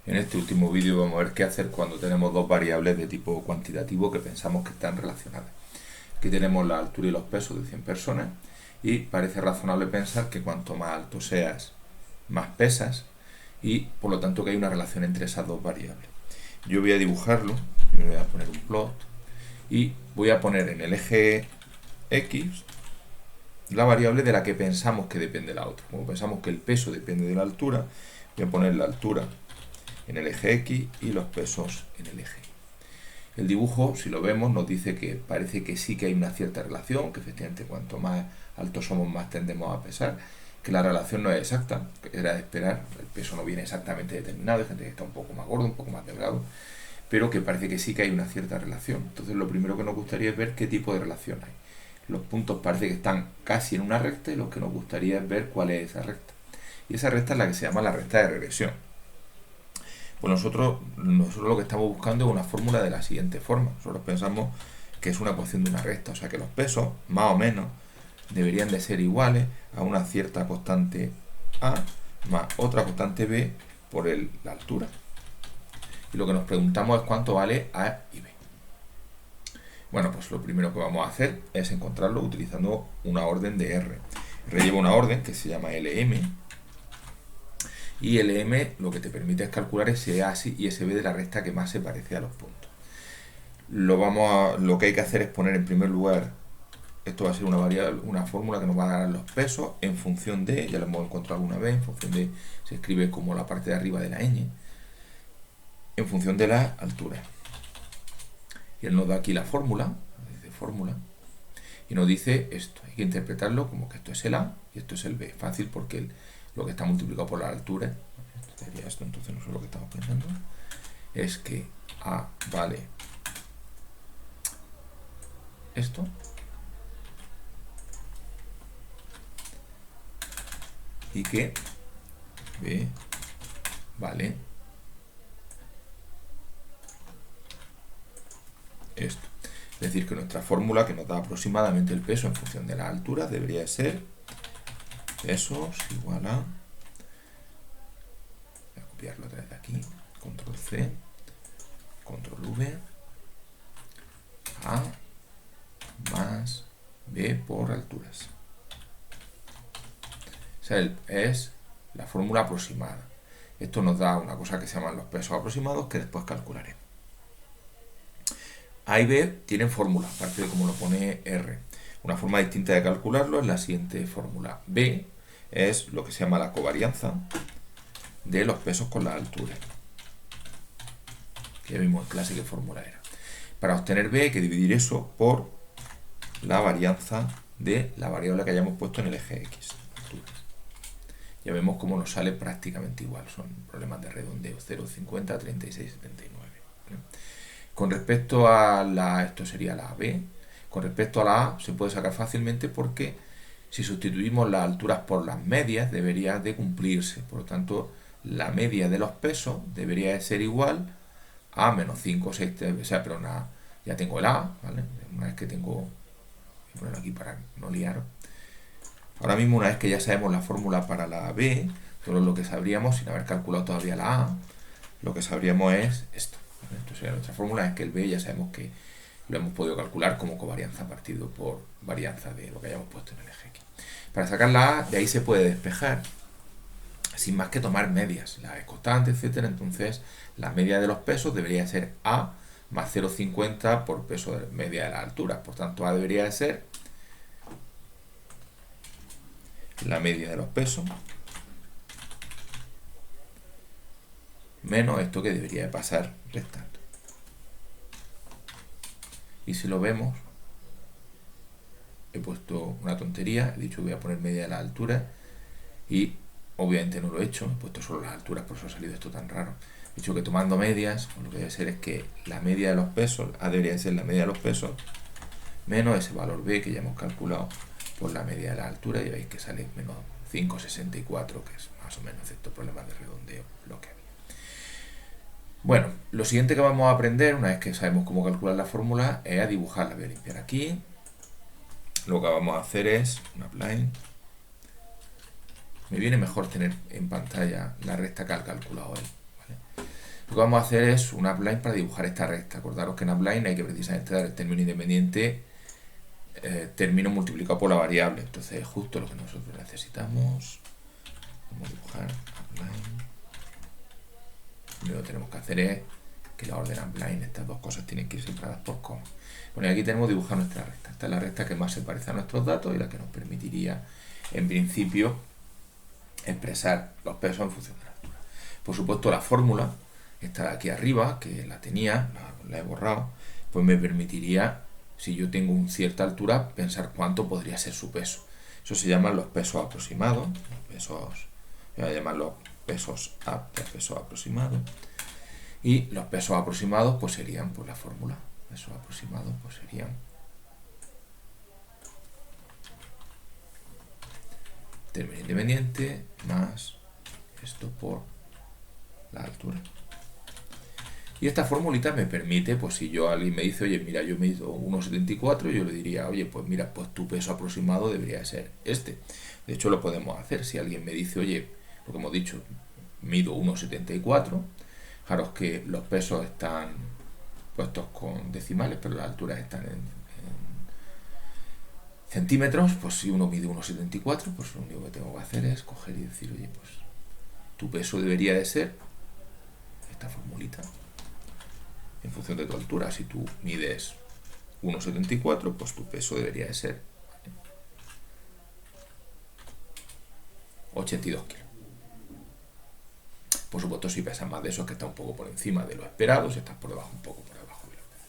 En este último vídeo vamos a ver qué hacer cuando tenemos dos variables de tipo cuantitativo que pensamos que están relacionadas. Aquí tenemos la altura y los pesos de 100 personas y parece razonable pensar que cuanto más alto seas, más pesas y por lo tanto que hay una relación entre esas dos variables. Yo voy a dibujarlo, yo voy a poner un plot y voy a poner en el eje X la variable de la que pensamos que depende la otra. Como pensamos que el peso depende de la altura, voy a poner la altura en el eje X y los pesos en el eje Y. El dibujo, si lo vemos, nos dice que parece que sí que hay una cierta relación, que efectivamente cuanto más altos somos más tendemos a pesar, que la relación no es exacta, que era de esperar, el peso no viene exactamente determinado, hay gente que está un poco más gordo, un poco más delgado, pero que parece que sí que hay una cierta relación. Entonces lo primero que nos gustaría es ver qué tipo de relación hay. Los puntos parece que están casi en una recta y lo que nos gustaría es ver cuál es esa recta. Y esa recta es la que se llama la recta de regresión. Pues nosotros lo que estamos buscando es una fórmula de la siguiente forma. Nosotros pensamos que es una ecuación de una recta, o sea que los pesos, más o menos, deberían de ser iguales a una cierta constante A más otra constante B por la altura. Y lo que nos preguntamos es cuánto vale A y B. Bueno, pues lo primero que vamos a hacer es encontrarlo utilizando una orden de R. R lleva una orden que se llama LM, y LM lo que te permite es calcular ese A y ese B de la recta que más se parece a los puntos. Lo que hay que hacer es poner en primer lugar, esto va a ser una variable, una fórmula que nos va a dar los pesos en función de, ya lo hemos encontrado alguna vez, en función de, se escribe como la parte de arriba de la ñ, en función de la altura. Y él nos da aquí la fórmula, dice fórmula, y nos dice esto. Hay que interpretarlo como que esto es el A y esto es el B. Fácil porque lo que está multiplicado por la altura sería esto. Entonces nosotros lo que estamos pensando es que A vale esto y que B vale esto. Es decir, que nuestra fórmula que nos da aproximadamente el peso en función de la altura debería ser pesos igual a, voy a copiarlo otra vez de aquí, control C, control V, A más B por alturas. Esa es la fórmula aproximada. Esto nos da una cosa que se llaman los pesos aproximados que después calcularé. A y B tienen fórmula, aparte de como lo pone R. Una forma distinta de calcularlo es la siguiente fórmula. B es lo que se llama la covarianza de los pesos con la altura. Ya vimos en clase qué fórmula era. Para obtener B hay que dividir eso por la varianza de la variable que hayamos puesto en el eje X. Alturas. Ya vemos cómo nos sale prácticamente igual. Son problemas de redondeo. 0,50, 36, 79. ¿Vale? Con respecto a esto sería la B, con respecto a la A se puede sacar fácilmente porque si sustituimos las alturas por las medias debería de cumplirse. Por lo tanto, la media de los pesos debería de ser igual a menos 5, 6, o sea, pero ya tengo el A, ¿vale? Una vez que tengo, voy a ponerlo aquí para no liar. Ahora mismo, una vez que ya sabemos la fórmula para la B, solo lo que sabríamos, sin haber calculado todavía la A, lo que sabríamos es esto. Entonces nuestra fórmula es que el B ya sabemos que lo hemos podido calcular como covarianza partido por varianza de lo que hayamos puesto en el eje X. Para sacar la A, de ahí se puede despejar sin más que tomar medias. La es constante, etcétera. Entonces la media de los pesos debería ser A más 0,50 por peso de media de la altura. Por tanto, A debería de ser la media de los pesos menos esto que debería de pasar restando. Y si lo vemos, he puesto una tontería, he dicho que voy a poner media de la altura y obviamente no lo he hecho, he puesto solo las alturas, por eso ha salido esto tan raro. He dicho que tomando medias, pues lo que debe ser es que la media de los pesos, A debería de ser la media de los pesos, menos ese valor B que ya hemos calculado por la media de la altura, y veis que sale menos 5,64, que es más o menos, excepto problemas de redondeo, lo que había. Bueno, lo siguiente que vamos a aprender, una vez que sabemos cómo calcular la fórmula, es a dibujarla. Voy a limpiar aquí. Lo que vamos a hacer es un apply. Me viene mejor tener en pantalla la recta que ha calculado él, ¿vale? Lo que vamos a hacer es una upline para dibujar esta recta. Acordaros que en upline hay que precisamente dar el término independiente término multiplicado por la variable. Entonces es justo lo que nosotros necesitamos. Vamos a dibujar upline. Lo que tenemos que hacer es que la orden upline, estas dos cosas tienen que ir separadas por coma. Bueno, y aquí tenemos dibujar nuestra recta. Esta es la recta que más se parece a nuestros datos y la que nos permitiría, en principio, expresar los pesos en función de la altura. Por supuesto, la fórmula, esta de aquí arriba, que la tenía, la he borrado, pues me permitiría, si yo tengo una cierta altura, pensar cuánto podría ser su peso. Eso se llaman los pesos aproximados, voy a llamarlos pesos aproximados. Y los pesos aproximados pues serían pues la fórmula. Pesos aproximados pues serían término independiente más esto por la altura. Y esta formulita me permite, pues si alguien me dice, oye, mira, yo mido 1,74, yo le diría, oye, pues mira, pues tu peso aproximado debería ser este. De hecho, lo podemos hacer. Si alguien me dice, oye, lo que hemos dicho, mido 1,74, fijaros que los pesos están puestos con decimales, pero las alturas están en centímetros. Pues si uno mide 1,74, pues lo único que tengo que hacer es coger y decir, oye, pues tu peso debería de ser esta formulita en función de tu altura. Si tú mides 1,74, pues tu peso debería de ser 82 kilos. Por supuesto, si pesas más de eso, es que está un poco por encima de lo esperado. Si estás por debajo, un poco por debajo de lo esperado.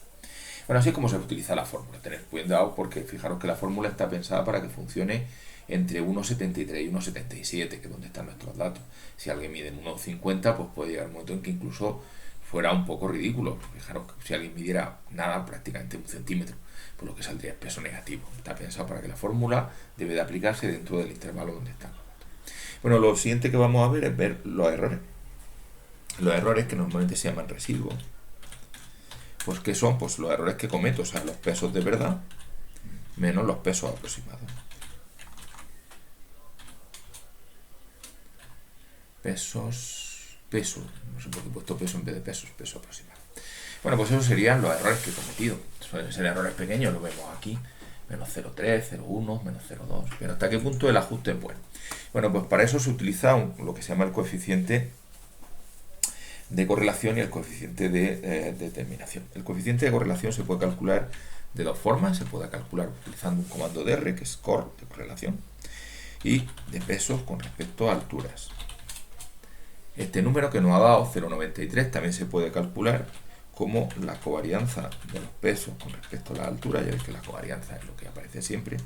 Bueno, así es como se utiliza la fórmula. Tened cuidado porque fijaros que la fórmula está pensada para que funcione entre 1,73 y 1,77, que es donde están nuestros datos. Si alguien mide 1,50, pues puede llegar un momento en que incluso fuera un poco ridículo. Fijaros que si alguien midiera nada, prácticamente un centímetro, por lo que saldría el peso negativo. Está pensado para que la fórmula debe de aplicarse dentro del intervalo donde están. Bueno, lo siguiente que vamos a ver es ver los errores. Los errores que normalmente se llaman residuos. Pues ¿qué son? Pues los errores que cometo, o sea, los pesos de verdad menos los pesos aproximados. Peso, no sé por qué he puesto peso en vez de pesos, peso aproximado. Bueno, pues esos serían los errores que he cometido. Suelen ser errores pequeños, lo vemos aquí, menos 0,3, 0,1, menos 0,2, pero ¿hasta qué punto el ajuste es bueno? Bueno, pues para eso se utiliza lo que se llama el coeficiente de correlación y el coeficiente de determinación. El coeficiente de correlación se puede calcular de dos formas. Se puede calcular utilizando un comando de R, que es cor, de correlación, y de pesos con respecto a alturas. Este número que nos ha dado, 0,93, también se puede calcular como la covarianza de los pesos con respecto a la altura. Ya veis que la covarianza es lo que aparece siempre,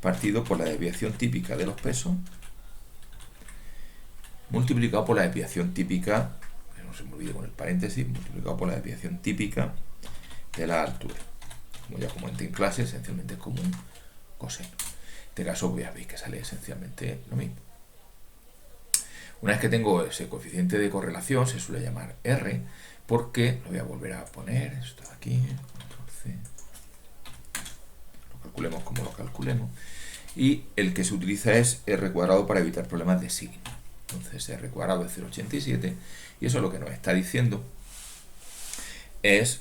partido por la desviación típica de los pesos multiplicado por la desviación típica, no se me olvide con el paréntesis, multiplicado por la desviación típica de la altura. Como ya comenté en clase, esencialmente es como un coseno. En este caso ya veis que sale esencialmente lo mismo. Una vez que tengo ese coeficiente de correlación, se suele llamar R, porque lo voy a volver a poner, esto de aquí, lo calculemos como lo calculemos, y el que se utiliza es R cuadrado para evitar problemas de signo. Entonces R cuadrado es 0,87, y eso lo que nos está diciendo es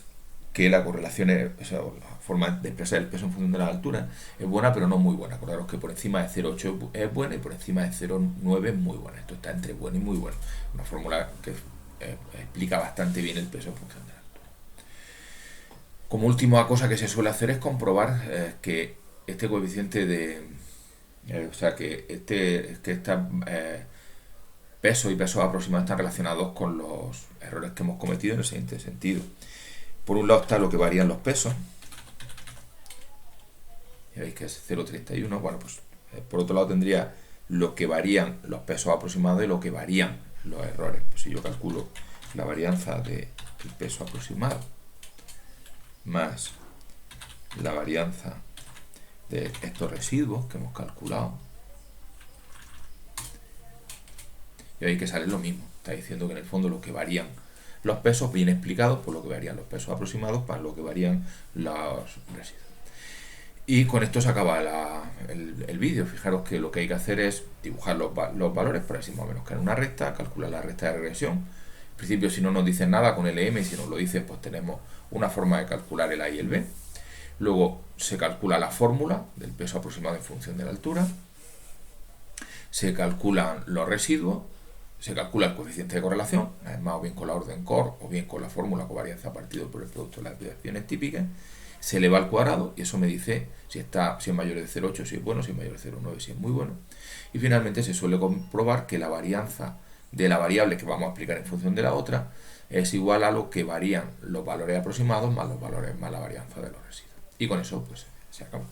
que la correlación, o sea, la forma de expresar el peso en función de la altura es buena, pero no muy buena. Acordaros que por encima de 0,8 es buena y por encima de 0,9 es muy buena. Esto está entre bueno y muy bueno. Una fórmula que explica bastante bien el peso en función de la altura. Como última cosa que se suele hacer es comprobar que este coeficiente de... o sea, que esta peso y pesos aproximados están relacionados con los errores que hemos cometido en el siguiente sentido. Por un lado está lo que varían los pesos. Ya veis que es 0,31. Bueno, pues por otro lado tendría lo que varían los pesos aproximados y lo que varían los errores. Pues si yo calculo la varianza del peso aproximado más la varianza de estos residuos que hemos calculado, y veis que sale lo mismo. Está diciendo que en el fondo lo que varían los pesos viene explicado por lo que varían los pesos aproximados para lo que varían los residuos. Y con esto se acaba el vídeo. Fijaros que lo que hay que hacer es dibujar los valores, por así más o menos que en una recta, calcular la recta de regresión, principio, si no nos dicen nada con LM, y si nos lo dicen, pues tenemos una forma de calcular el A y el B. Luego se calcula la fórmula del peso aproximado en función de la altura. Se calculan los residuos. Se calcula el coeficiente de correlación, además o bien con la orden COR o bien con la fórmula covarianza partido por el producto de las desviaciones típicas. Se eleva al cuadrado y eso me dice si es mayor de 0,8 si es bueno, si es mayor de 0,9 si es muy bueno. Y finalmente se suele comprobar que la varianza de la variable que vamos a aplicar en función de la otra es igual a lo que varían los valores aproximados más los valores más la varianza de los residuos. Y con eso pues se acabó.